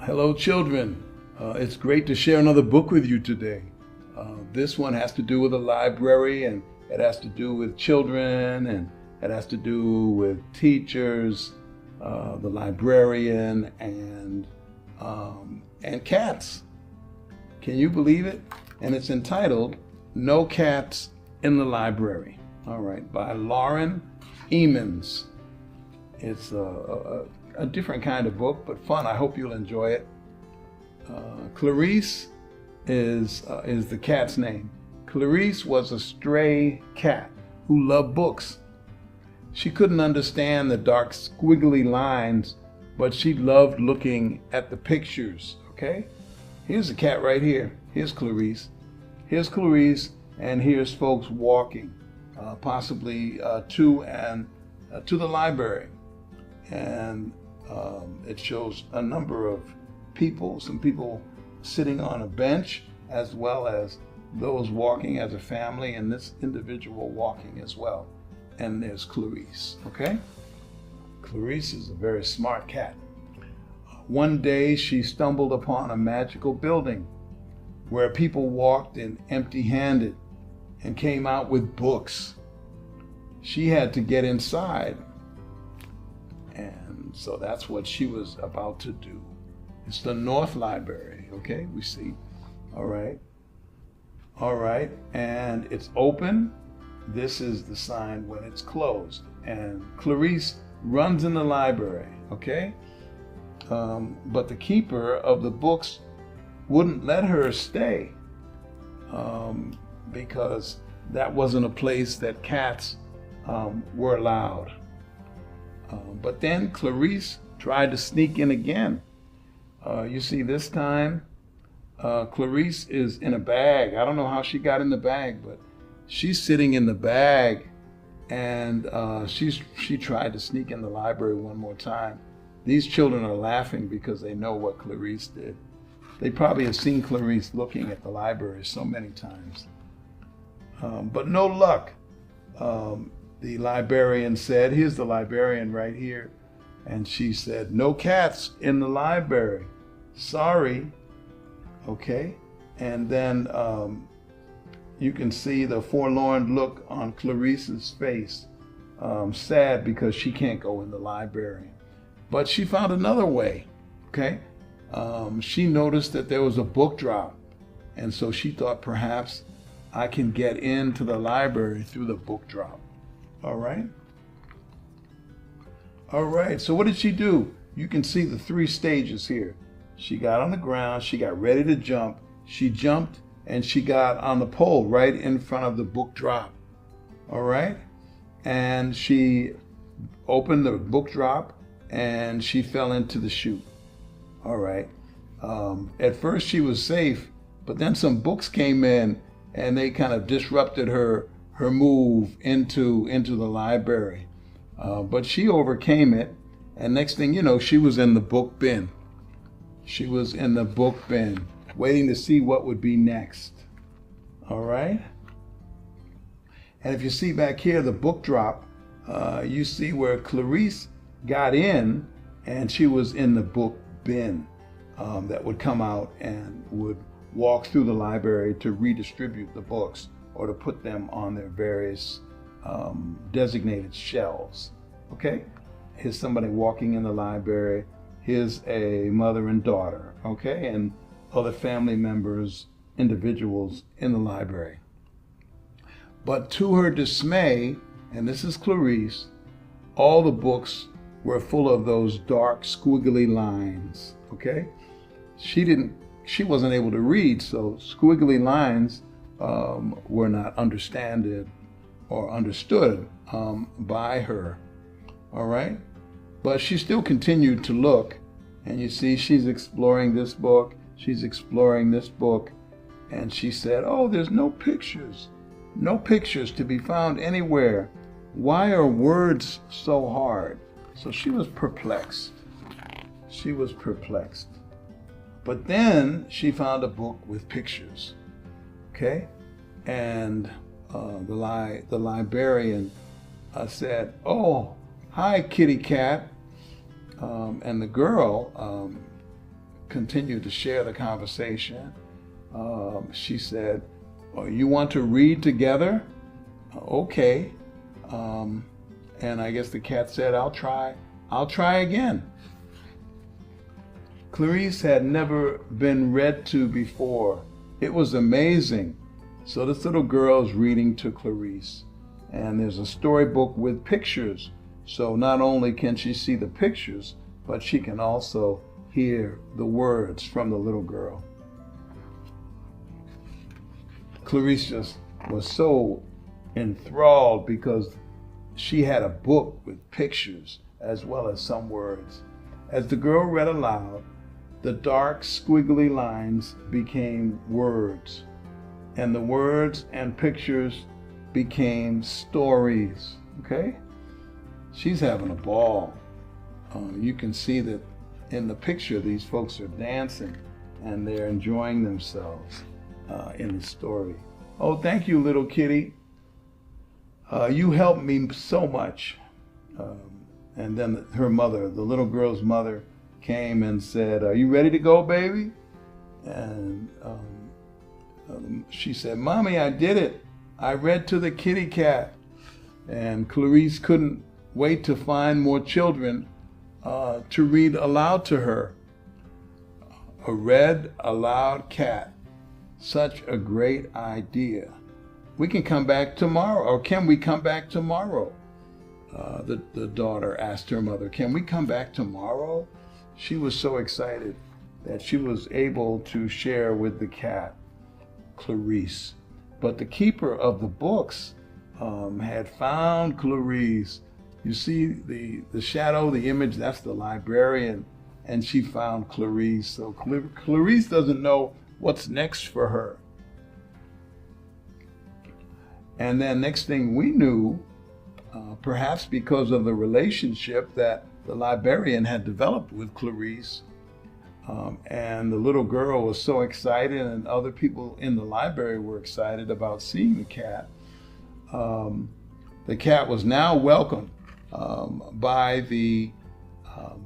Hello, children. It's great to share another book with you today. This one has to do with a library, and it has to do with children, and it has to do with teachers, the librarian, and cats. Can you believe it? And it's entitled "No Cats in the Library." All right, by Lauren Emmons. It's a different kind of book, but fun. I hope you'll enjoy it. Clarice is the cat's name. Clarice was a stray cat who loved books. She couldn't understand the dark squiggly lines, but she loved looking at the pictures, okay? Here's the cat right here. Here's Clarice. Here's Clarice, and here's folks walking, possibly to the library. And it shows a number of people, some people sitting on a bench, as well as those walking as a family, and this individual walking as well. And there's Clarice, okay? Clarice is a very smart cat. One day she stumbled upon a magical building where people walked in empty-handed and came out with books. She had to get inside. And so that's what she was about to do. It's the North Library, okay? We see. All right. All right. And it's open. This is the sign when it's closed. And Clarice runs in the library, okay? But the keeper of the books wouldn't let her stay because that wasn't a place that cats were allowed. But then Clarice tried to sneak in again. You see, this time Clarice is in a bag. I don't know how she got in the bag, but she's sitting in the bag, and she tried to sneak in the library one more time. These children are laughing because they know what Clarice did. They probably have seen Clarice looking at the library so many times. But no luck. The librarian said, here's the librarian right here, and she said, "No cats in the library. Sorry." Okay, and then you can see the forlorn look on Clarice's face, sad because she can't go in the library. But she found another way, okay? She noticed that there was a book drop, and so she thought, perhaps I can get into the library through the book drop. All right? All right, so what did she do? You can see the three stages here. She got on the ground, she got ready to jump, she jumped, and she got on the pole right in front of the book drop. All right? And she opened the book drop, and she fell into the chute. All right. At first she was safe, but then some books came in, and they kind of disrupted her move into the library. But she overcame it, and next thing you know, she was in the book bin. She was in the book bin, waiting to see what would be next. All right? And if you see back here, the book drop, you see where Clarice got in, and she was in the book bin that would come out and would walk through the library to redistribute the books or to put them on their various designated shelves. Okay? Here's somebody walking in the library. Here's a mother and daughter, okay? And other family members, individuals in the library. But to her dismay, and this is Clarice, all the books were full of those dark, squiggly lines, okay? She wasn't able to read, so squiggly lines were not understood by her, all right? But she still continued to look, and you see she's exploring this book, she's exploring this book, and she said, "Oh, there's no pictures to be found anywhere. Why are words so hard?" So she was perplexed. She was perplexed. But then she found a book with pictures, okay? And the librarian said, "Oh, hi, kitty cat." And the girl continued to share the conversation. She said, "Oh, you want to read together?" Okay. And I guess the cat said, I'll try again. Clarice had never been read to before. It was amazing. So this little girl is reading to Clarice. And there's a storybook with pictures. So not only can she see the pictures, but she can also hear the words from the little girl. Clarice just was so enthralled because she had a book with pictures as well as some words. As the girl read aloud, the dark squiggly lines became words, and the words and pictures became stories. Okay? She's having a ball. You can see that in the picture these folks are dancing and they're enjoying themselves in the story. Oh, thank you, little kitty. You helped me so much. And then her mother, the little girl's mother, came and said, "Are you ready to go, baby?" And she said, "Mommy, I did it. I read to the kitty cat." And Clarice couldn't wait to find more children to read aloud to her. A read aloud cat. Such a great idea. We can come back tomorrow, or can we come back tomorrow? The daughter asked her mother, "Can we come back tomorrow?" She was so excited that she was able to share with the cat, Clarice. But the keeper of the books had found Clarice. You see the shadow, the image, that's the librarian, and she found Clarice. So Clarice doesn't know what's next for her. And then next thing we knew, perhaps because of the relationship that the librarian had developed with Clarice, and the little girl was so excited, and other people in the library were excited about seeing the cat. The cat was now welcomed by the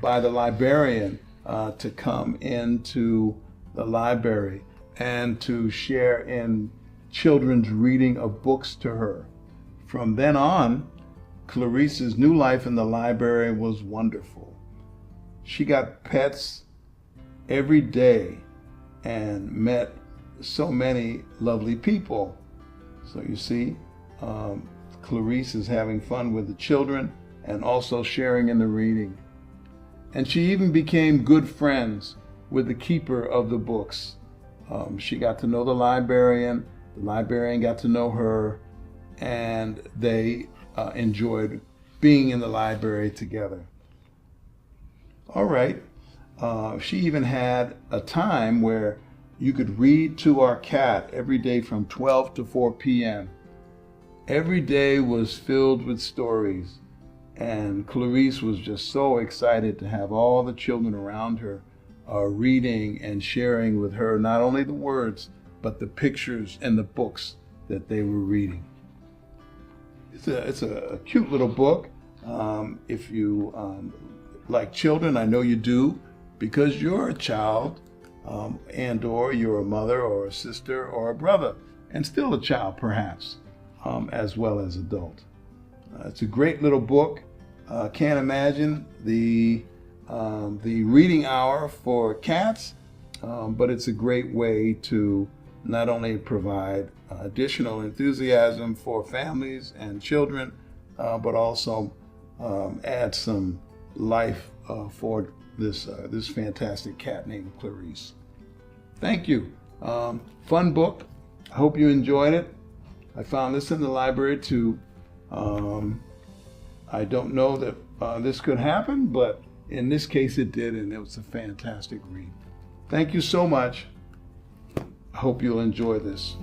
librarian to come into the library and to share in children's reading of books to her. From then on, Clarice's new life in the library was wonderful. She got pets every day and met so many lovely people. So you see, Clarice is having fun with the children and also sharing in the reading. And she even became good friends with the keeper of the books. She got to know the librarian got to know her, and they enjoyed being in the library together. All right. She even had a time where you could read to our cat every day from 12 to 4 p.m. Every day was filled with stories, and Clarice was just so excited to have all the children around her reading and sharing with her not only the words, but the pictures and the books that they were reading. It's a cute little book. If you like children, I know you do, because you're a child, and or you're a mother or a sister or a brother, and still a child perhaps, as well as adult. It's a great little book. Can't imagine the reading hour for cats, but it's a great way to not only provide additional enthusiasm for families and children, but also add some life for this fantastic cat named Clarice. Thank you. Fun book. I hope you enjoyed it. I found this in the library too. I don't know that this could happen, but in this case it did, and it was a fantastic read. Thank you so much. I hope you'll enjoy this.